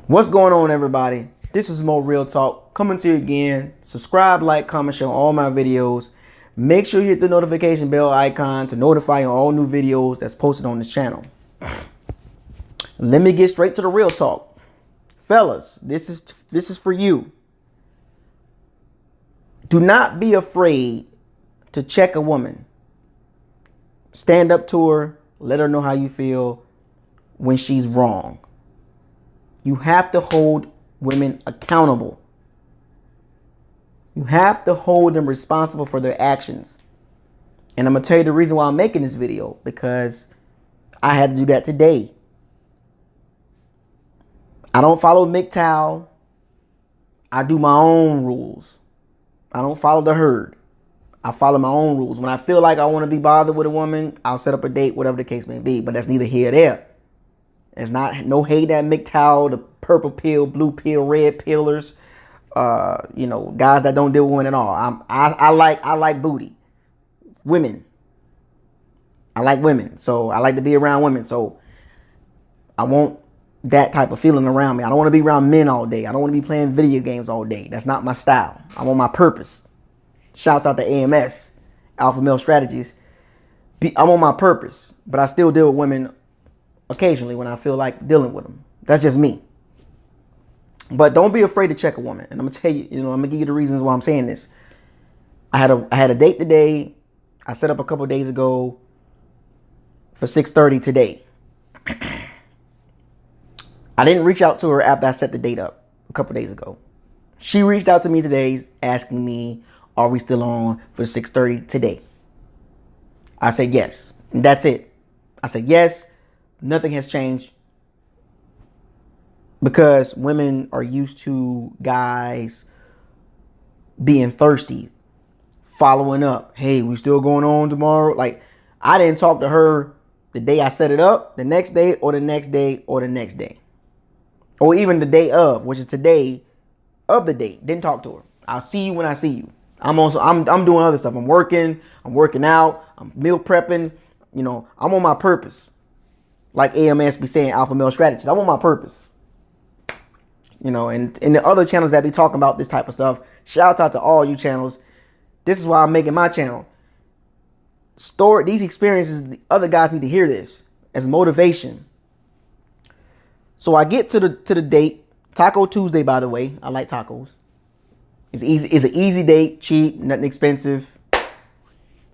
What's going on, everybody? This is Mo Real Talk coming to you again. Subscribe, like, comment, share all my videos. Make sure you hit the notification bell icon to notify you all new videos that's posted on this channel. Let me get straight to the real talk. Fellas, this is for you. Do not be afraid to check a woman. Stand up to her, let her know how you feel when she's wrong. You have to hold women accountable. You have to hold them responsible for their actions. And I'm going to tell you the reason why I'm making this video, because I had to do that today. I don't follow MGTOW. I do my own rules. I don't follow the herd. I follow my own rules. When I feel like I want to be bothered with a woman, I'll set up a date, whatever the case may be. But that's neither here nor there. It's not no hate at MGTOW, the purple pill, blue pill, red pillers. Guys that don't deal with women at all. I like booty. Women. I like women. So I like to be around women. So I want that type of feeling around me. I don't want to be around men all day. I don't want to be playing video games all day. That's not my style. I'm on my purpose. Shouts out to AMS, Alpha Male Strategies. I'm on my purpose, but I still deal with women occasionally when I feel like dealing with them. That's just me. But don't be afraid to check a woman. And I'm gonna tell you, I'm gonna give you the reasons why I'm saying this. I had a date today. I set up a couple days ago for 6:30 today. I didn't reach out to her after I set the date up a couple days ago. She reached out to me today asking me, are we still on for 6:30 today? I said yes. And that's it. I said yes. Nothing has changed. Because women are used to guys being thirsty, following up. Hey, we still going on tomorrow? Like, I didn't talk to her the day I set it up, the next day, or the next day, or the next day. Or even the day of, which is today of the date. Didn't talk to her. I'll see you when I see you. I'm doing other stuff. I'm working out, I'm meal prepping. I'm on my purpose. Like AMS be saying, Alpha Male Strategies. I'm on my purpose. And the other channels that be talking about this type of stuff, shout out to all you channels. This is why I'm making my channel. Store these experiences. The other guys need to hear this as motivation. So I get to the date. Taco Tuesday, by the way. I like tacos. It's easy. It's an easy date, cheap, nothing expensive.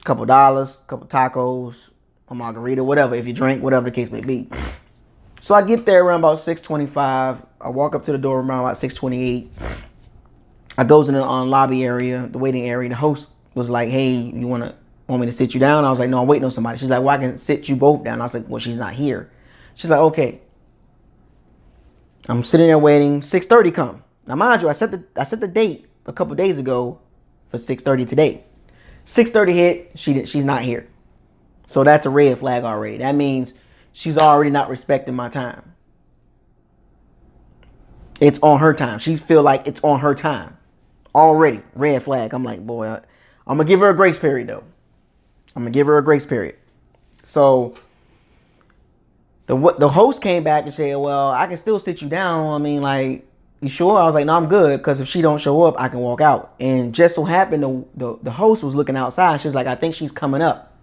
Couple dollars, couple tacos, a margarita, whatever. If you drink, whatever the case may be. So I get there around about 6:25. I walk up to the door around about 6:28. I goes in the lobby area, the waiting area. The host was like, "Hey, you want me to sit you down?" I was like, "No, I'm waiting on somebody." She's like, "Well, I can sit you both down." I was like, "Well, she's not here." She's like, "Okay." I'm sitting there waiting. 6:30 come. Now, mind you, I set the date a couple days ago for 6:30 today. 6:30 hit. She's not here. So that's a red flag already. That means she's already not respecting my time. It's on her time. She feel like it's on her time. Already. Red flag. I'm like, boy, I'm going to give her a grace period, though. I'm going to give her a grace period. So the host came back and said, well, I can still sit you down. I mean, like, you sure? I was like, no, I'm good. Because if she don't show up, I can walk out. And just so happened, the host was looking outside. She was like, I think she's coming up.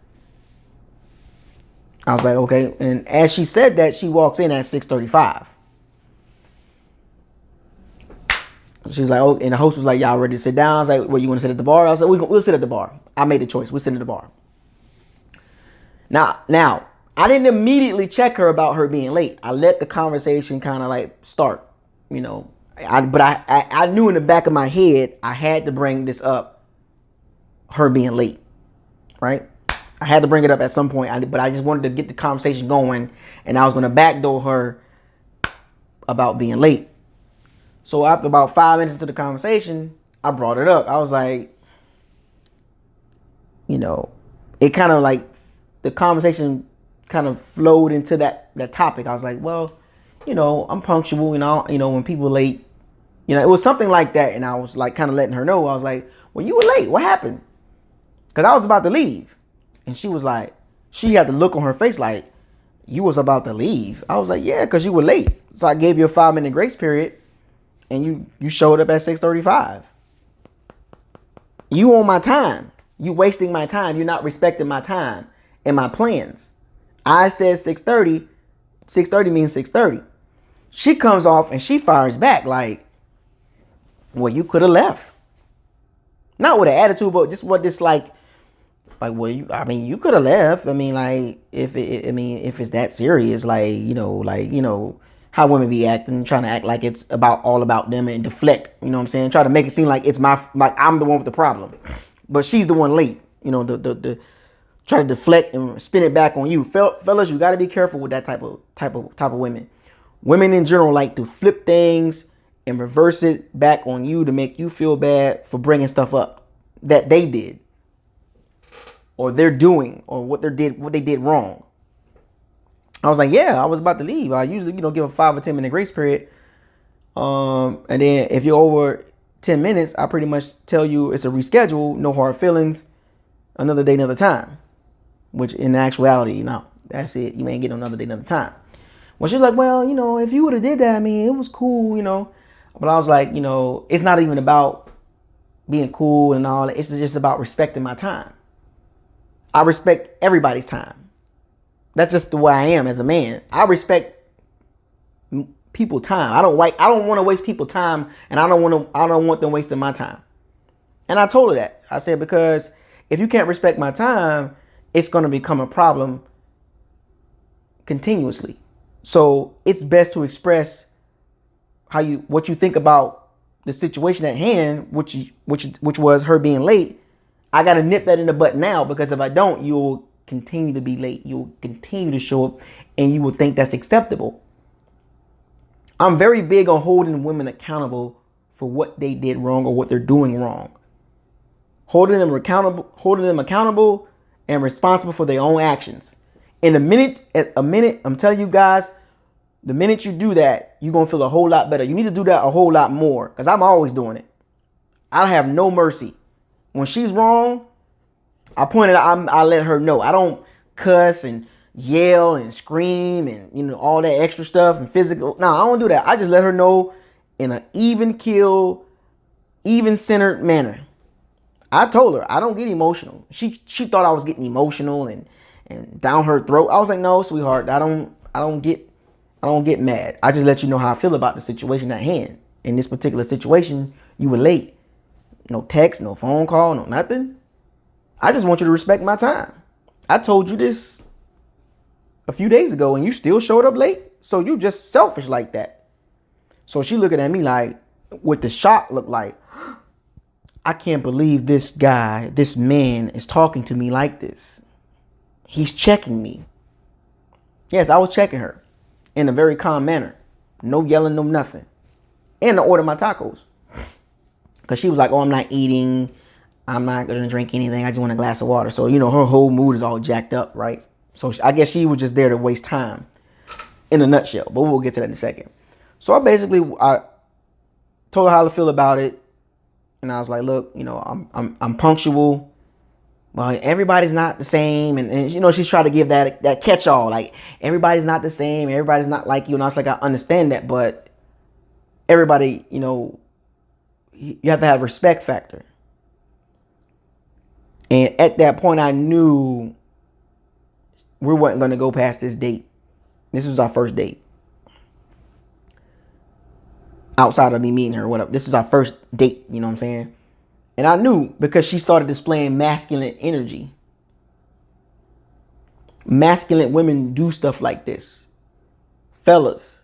I was like, okay. And as she said that, she walks in at 6:35. She's like, oh, and the host was like, y'all ready to sit down? I was like, well, you want to sit at the bar? I was like, we'll sit at the bar. I made the choice. We'll sit at the bar. Now, I didn't immediately check her about her being late. I let the conversation kind of like start, But I knew in the back of my head, I had to bring this up, her being late, right? I had to bring it up at some point, but I just wanted to get the conversation going, and I was going to backdoor her about being late. So after about 5 minutes into the conversation, I brought it up. I was like, it kind of like the conversation kind of flowed into that topic. I was like, well, I'm punctual, when people are late, it was something like that. And I was like kind of letting her know. I was like, well, you were late. What happened? Because I was about to leave. And she was like, she had the look on her face like, You was about to leave. I was like, yeah, because you were late. So I gave you a 5-minute grace period, and you showed up at 6:35. You on my time. You wasting my time. You're not respecting my time and my plans. I said 6:30. 6:30 means 6:30. She comes off and she fires back like, well, you could have left. Not with an attitude, but just what this like, well, you could have left. I mean, like, if it's that serious, how women be acting, trying to act like it's all about them and deflect, you know what I'm saying? Try to make it seem like it's like I'm the one with the problem, but she's the one late, the try to deflect and spin it back on you. Fellas, you got to be careful with that type of women. Women in general like to flip things and reverse it back on you to make you feel bad for bringing stuff up that they did or they're doing or what they did wrong. I was like, yeah, I was about to leave. I usually, give a 5 or 10 minute grace period. And then if you're over 10 minutes, I pretty much tell you it's a reschedule, no hard feelings, another day, another time. Which in actuality, no, that's it. You ain't get another day, another time. Well, she's like, well, if you would have did that, I mean, it was cool, But I was like, it's not even about being cool and all that. It's just about respecting my time. I respect everybody's time. That's just the way I am as a man. I respect people's time. I don't want to waste people's time, and I don't want them wasting my time. And I told her that. I said, because if you can't respect my time, it's going to become a problem continuously. So it's best to express what you think about the situation at hand, which was her being late. I got to nip that in the butt now, because if I don't, you'll continue to be late. You'll continue to show up and you will think that's acceptable. I'm very big on holding women accountable for what they did wrong or what they're doing wrong. Holding them accountable and responsible for their own actions. In a minute, I'm telling you guys, the minute you do that, you're going to feel a whole lot better. You need to do that a whole lot more, because I'm always doing it. I have no mercy. When she's wrong, I let her know. I don't cuss and yell and scream and, all that extra stuff and physical. No, I don't do that. I just let her know in an even keel, even centered manner. I told her I don't get emotional. She thought I was getting emotional and down her throat. I was like, no, sweetheart, I don't get mad. I just let you know how I feel about the situation at hand. In this particular situation, you were late. No text, no phone call, no nothing. I just want you to respect my time. I told you this a few days ago and you still showed up late. So you just selfish like that. So she looking at me like, with the shock look like, I can't believe this man is talking to me like this. He's checking me. Yes, I was checking her in a very calm manner. No yelling, no nothing. And I ordered my tacos. Because she was like, oh, I'm not eating. I'm not going to drink anything. I just want a glass of water. So, her whole mood is all jacked up, right? So I guess she was just there to waste time in a nutshell. But we'll get to that in a second. So I told her how I feel about it. And I was like, look, I'm punctual. Well, everybody's not the same. And she's trying to give that catch-all. Like, everybody's not the same. Everybody's not like you. And I was like, I understand that. But everybody, you have to have respect factor. And at that point, I knew we weren't going to go past this date. This was our first date. Outside of me meeting her, whatever. This is our first date, you know what I'm saying? And I knew, because she started displaying masculine energy. Masculine women do stuff like this. Fellas,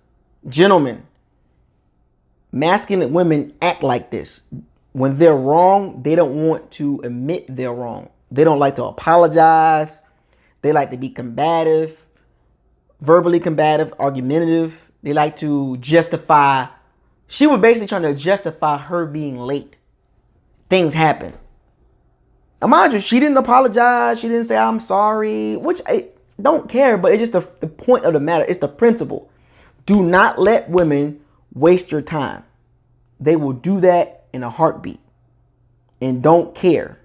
gentlemen, masculine women act like this. When they're wrong, they don't want to admit they're wrong. They don't like to apologize. They like to be combative, verbally combative, argumentative. They like to justify. She was basically trying to justify her being late. Things happen. Imagine, she didn't apologize. She didn't say, I'm sorry, which I don't care, but it's just the point of the matter. It's the principle. Do not let women waste your time. They will do that in a heartbeat and don't care.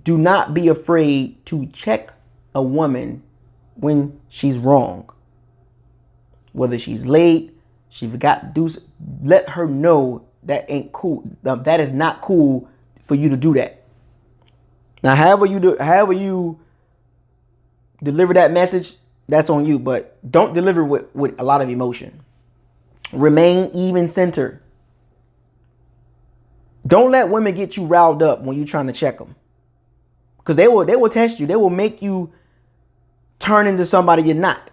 Do not be afraid to check a woman when she's wrong. Whether she's late, she forgot to do, let her know that ain't cool. That is not cool for you to do that. Now, however you deliver that message, that's on you. But don't deliver with a lot of emotion. Remain even-centered. Don't let women get you riled up when you're trying to check them. Because they will test you. They will make you turn into somebody you're not.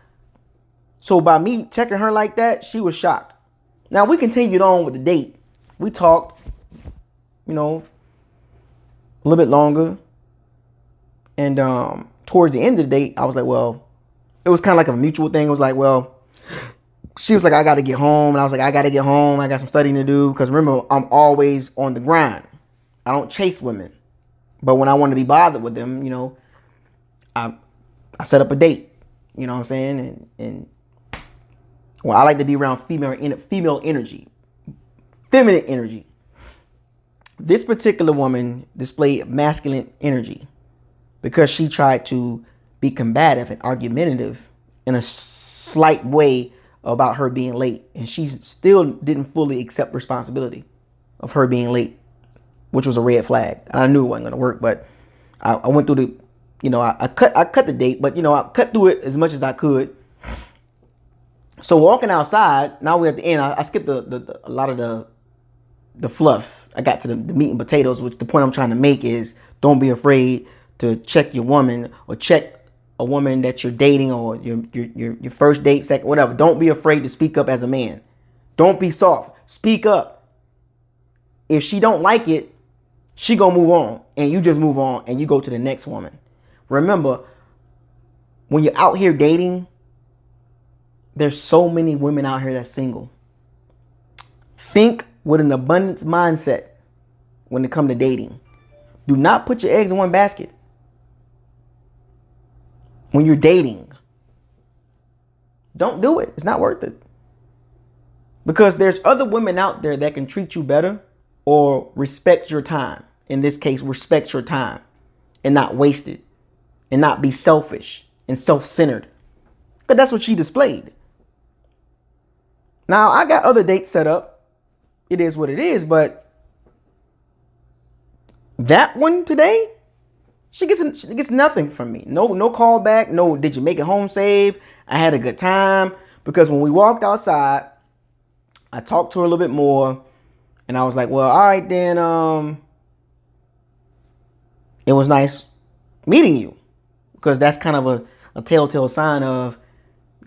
So by me checking her like that, she was shocked. Now, we continued on with the date. We talked, a little bit longer. And towards the end of the date, I was like, well, it was kind of like a mutual thing. It was like, well, she was like, I got to get home. And I was like, I got to get home. I got some studying to do. Because remember, I'm always on the grind. I don't chase women. But when I want to be bothered with them, I set up a date. You know what I'm saying? And well, I like to be around female energy, feminine energy. This particular woman displayed masculine energy because she tried to be combative and argumentative in a slight way about her being late. And she still didn't fully accept responsibility of her being late, which was a red flag. And I knew it wasn't going to work, but I went through I cut the date, but I cut through it as much as I could. So walking outside, now we're at the end. I skipped a lot of the fluff. I got to the meat and potatoes, which the point I'm trying to make is don't be afraid to check your woman or check a woman that you're dating or your first date, second, whatever. Don't be afraid to speak up as a man. Don't be soft. Speak up. If she don't like it, she gonna move on, and you just move on and you go to the next woman. Remember, when you're out here dating, there's so many women out here that's single. Think with an abundance mindset when it comes to dating. Do not put your eggs in one basket. When you're dating, don't do it. It's not worth it. Because there's other women out there that can treat you better or respect your time. In this case, respect your time and not waste it and not be selfish and self-centered. Because that's what she displayed. Now, I got other dates set up. It is what it is, but that one today, she gets nothing from me. No call back. No, did you make it home safe? I had a good time. Because when we walked outside, I talked to her a little bit more. And I was like, well, all right, then, it was nice meeting you. Because that's kind of a telltale sign of,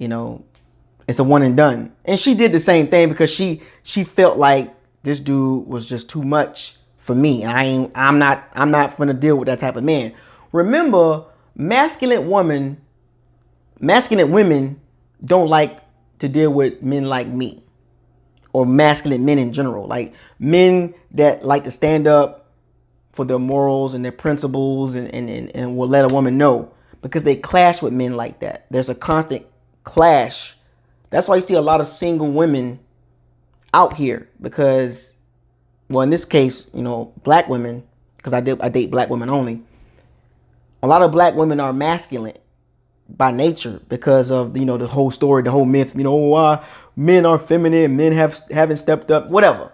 it's a one and done. And she did the same thing because she felt like this dude was just too much for me. I'm not gonna deal with that type of man. Remember, masculine women don't like to deal with men like me, or masculine men in general, like men that like to stand up for their morals and their principles and will let a woman know, because they clash with men like that. There's a constant clash. That's why you see a lot of single women out here, because, well, in this case, black women, because I date black women only. A lot of black women are masculine by nature because of, the whole story, the whole myth, why men are feminine, men haven't stepped up, whatever.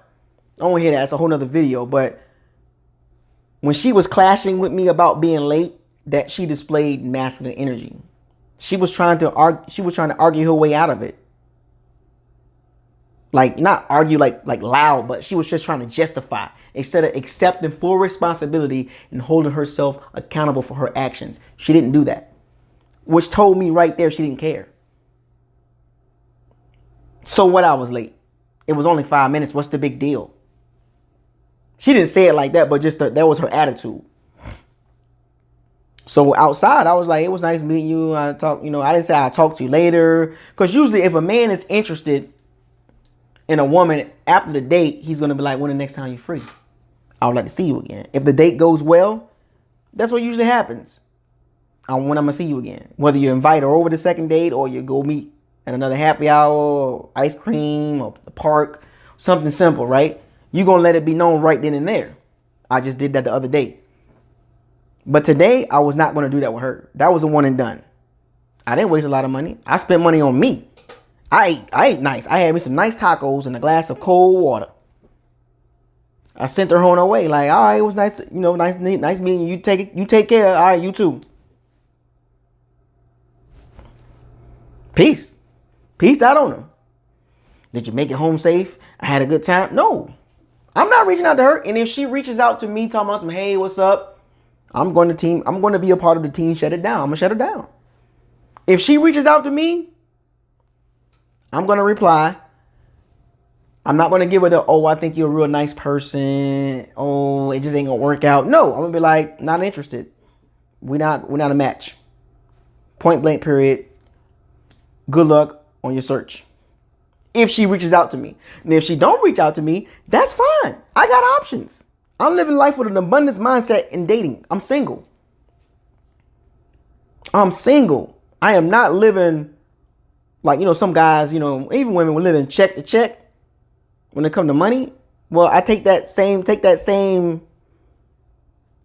I don't want to hear that. That's a whole nother video. But when she was clashing with me about being late, that she displayed masculine energy. She was trying to argue her way out of it. Like, not argue like loud, but she was just trying to justify instead of accepting full responsibility and holding herself accountable for her actions. She didn't do that, which told me right there she didn't care. So what, I was late. It was only 5 minutes. What's the big deal? She didn't say it like that, but just that was her attitude. So outside, I was like, it was nice meeting you. I didn't say I'll talk to you later. Because usually if a man is interested in a woman after the date, he's going to be like, when the next time you're free? I would like to see you again. If the date goes well, that's what usually happens. When I'm going to see you again. Whether you invite her over the second date or you go meet at another happy hour or ice cream or the park, something simple, right? You're going to let it be known right then and there. I just did that the other day. But today, I was not going to do that with her. That was a one and done. I didn't waste a lot of money. I spent money on me. I ate nice. I had me some nice tacos and a glass of cold water. I sent her on her way. Like, all right, it was nice, nice meeting you. You take care. All right, you too. Peace. Peaced out on her. Did you make it home safe? I had a good time. No, I'm not reaching out to her. And if she reaches out to me, talking about some, hey, what's up? I'm going to be a part of the team. Shut it down. I'm gonna shut her down. If she reaches out to me, I'm gonna reply. I'm not gonna give her the, oh, I think you're a real nice person. Oh, it just ain't gonna work out. No, I'm gonna be like, not interested. We're not a match. Point blank, period. Good luck on your search. If she reaches out to me. And if she don't reach out to me, that's fine. I got options. I'm living life with an abundance mindset in dating. I'm single. I am not living like, some guys, even women will live in check to check when it comes to money. Well, I take that same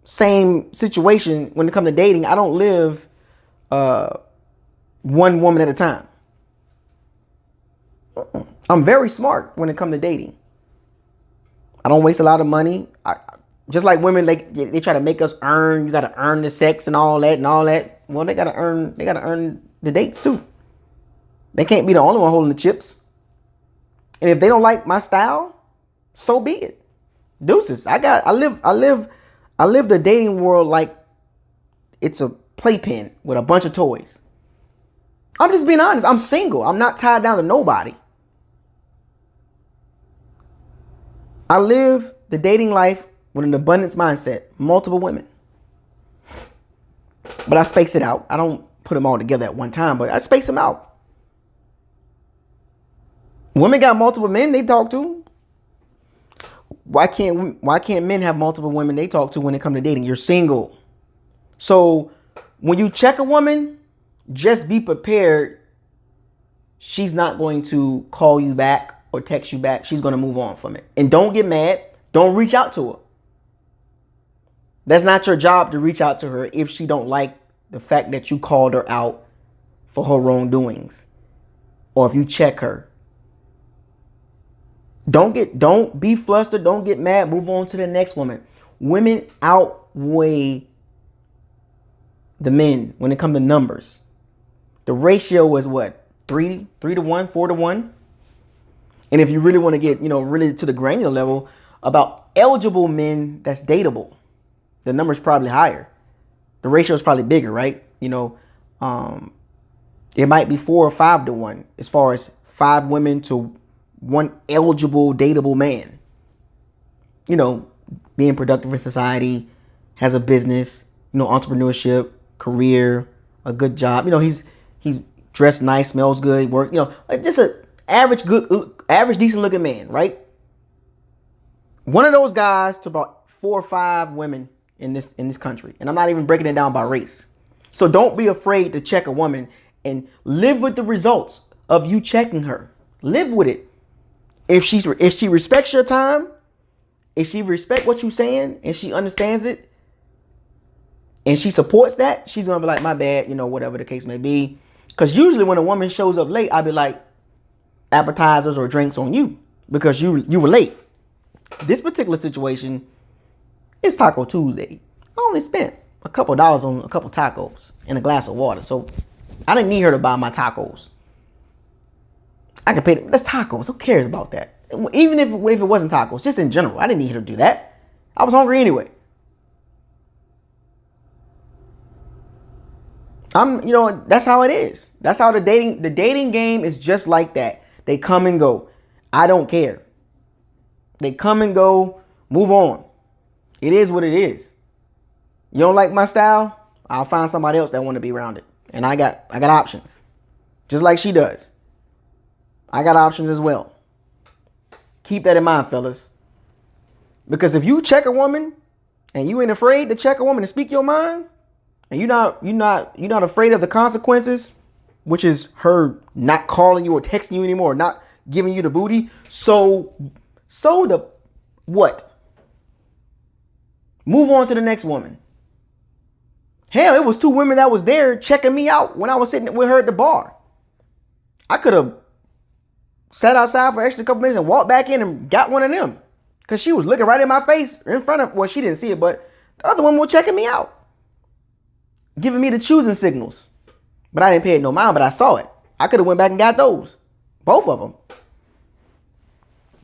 situation when it comes to dating. I don't live one woman at a time. I'm very smart when it comes to dating. I don't waste a lot of money. Just like women, they try to make us earn. You got to earn the sex and all that. Well, they got to earn the dates too. They can't be the only one holding the chips. And if they don't like my style, so be it. Deuces. I live the dating world like it's a playpen with a bunch of toys. I'm just being honest. I'm single. I'm not tied down to nobody. I live the dating life with an abundance mindset. Multiple women. But I space it out. I don't put them all together at one time, but I space them out. Women got multiple men they talk to. Why can't men have multiple women they talk to when it comes to dating? You're single. So when you check a woman, just be prepared. She's not going to call you back or text you back. She's going to move on from it. And don't get mad. Don't reach out to her. That's not your job to reach out to her if she don't like the fact that you called her out for her wrongdoings. Or if you check her. Don't be flustered. Don't get mad. Move on to the next woman. Women outweigh the men when it comes to numbers. The ratio is what? 3 to 1, 4 to 1. And if you really want to get, really to the granular level about eligible men that's dateable, the number's probably higher. The ratio is probably bigger, right? It might be 4 or 5 to 1 as far as 5 women to 1 eligible dateable man. Being productive in society, has a business, entrepreneurship, career, a good job. He's dressed nice, smells good, work, just a average decent looking man, right? One of those guys to about 4 or 5 women in this country. And I'm not even breaking it down by race. So don't be afraid to check a woman and live with the results of you checking her. Live with it. If she respects your time, if she respects what you're saying and she understands it and she supports that, she's gonna be like, my bad, whatever the case may be. Because usually when a woman shows up late, I'll be like, appetizers or drinks on you because you were late. This particular situation is Taco Tuesday. I only spent a couple dollars on a couple tacos and a glass of water. So I didn't need her to buy my tacos. I could pay them. That's tacos. Who cares about that? Even if it wasn't tacos, just in general. I didn't need her to do that. I was hungry anyway. That's how it is. That's how the dating game is just like that. They come and go. I don't care. They come and go. Move on. It is what it is. You don't like my style? I'll find somebody else that want to be around it. And I got options. Just like she does. I got options as well. Keep that in mind, fellas. Because if you check a woman and you ain't afraid to check a woman and speak your mind, and you're not afraid of the consequences, which is her not calling you or texting you anymore, not giving you the booty. So the what? Move on to the next woman. Hell, it was 2 women that was there checking me out when I was sitting with her at the bar. I could have sat outside for an extra couple minutes and walked back in and got one of them. Because she was looking right in my face in front of, well, she didn't see it, but the other woman was checking me out. Giving me the choosing signals. But I didn't pay it no mind, but I saw it. I could have went back and got those. Both of them.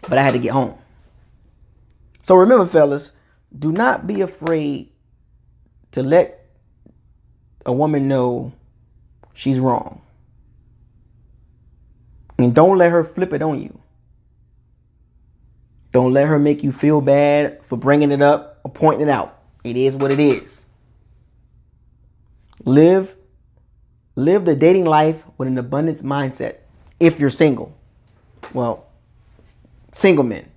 But I had to get home. So remember, fellas, do not be afraid to let a woman know she's wrong. And don't let her flip it on you. Don't let her make you feel bad for bringing it up or pointing it out. It is what it is. Live the dating life with an abundance mindset if you're single. Well, single men.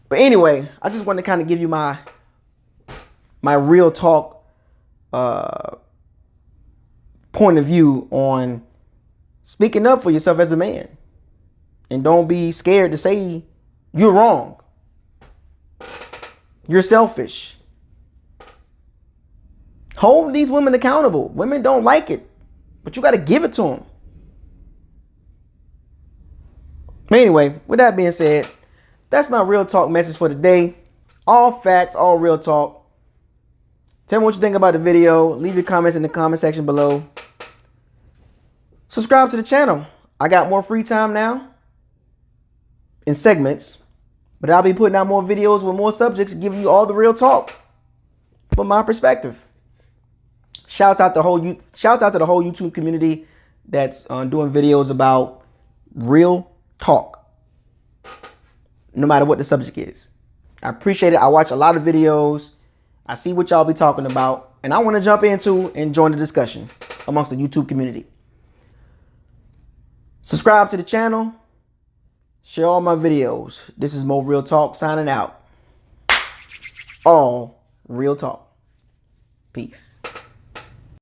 But anyway, I just wanted to kind of give you my real talk point of view on speaking up for yourself as a man. And don't be scared to say you're wrong. You're selfish. Hold these women accountable. Women don't like it, but you got to give it to them. Anyway, with that being said, that's my real talk message for today. All facts, all real talk. Tell me what you think about the video. Leave your comments in the comment section below. Subscribe to the channel. I got more free time now in segments, but I'll be putting out more videos with more subjects, giving you all the real talk from my perspective. Shouts out to the whole YouTube community that's doing videos about real talk, no matter what the subject is. I appreciate it. I watch a lot of videos. I see what y'all be talking about, and I want to jump into and join the discussion amongst the YouTube community. Subscribe to the channel. Share all my videos. This is Mo Real Talk signing out. All real talk. Peace.